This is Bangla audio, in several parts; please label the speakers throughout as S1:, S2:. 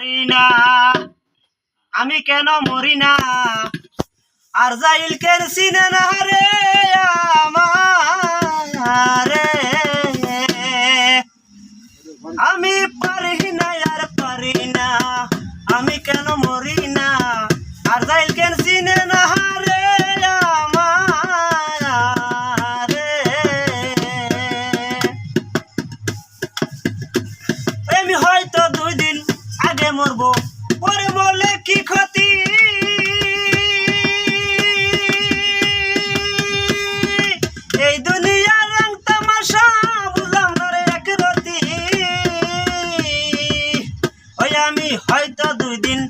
S1: পারি না আমি কেন মরি না আর যাইল কেন চিনে না রে আমারে আমি পারি না আর পারি না আমি কেন মরি না আর যাইল কেন চিনে না রে আমারে আমি হয়তো 2 দিন আগে মরবো পরে মরলে কি ক্ষতি এই দুনিয়ার রং তামাশা বুঝলাম না রে এক রতি ওই আমি হয়তো 2 দিন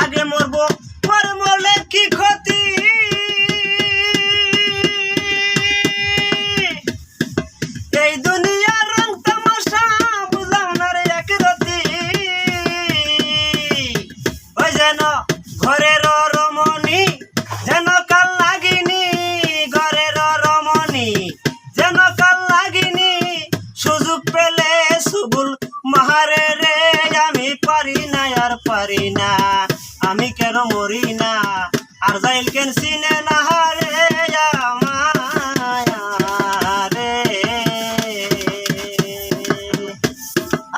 S1: আগে মরবো পরে মরলে কি ক্ষতি এই দুনিয়ার রং তামাশা বুঝলাম না রে এক রতি ওই যেন ঘরের রমণী যেন কাল লাগিনি ঘরের রমণী যেন কাল লাগিনি সুযোগ পেলে সুবুল মাহারে রে আমি পারি না আর পারি না আমি কেন মরি না আর যাইল কেন চিনে না রে আমারে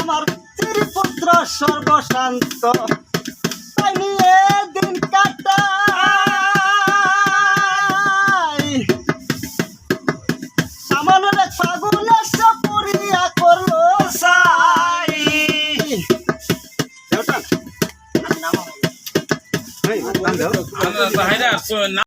S1: আমার পুত্র সর্বশান্ত তাই নিয়ে দিন কাটাই সামান্য ফাগুন এসে পুরিয়া করলো সাই
S2: আমরা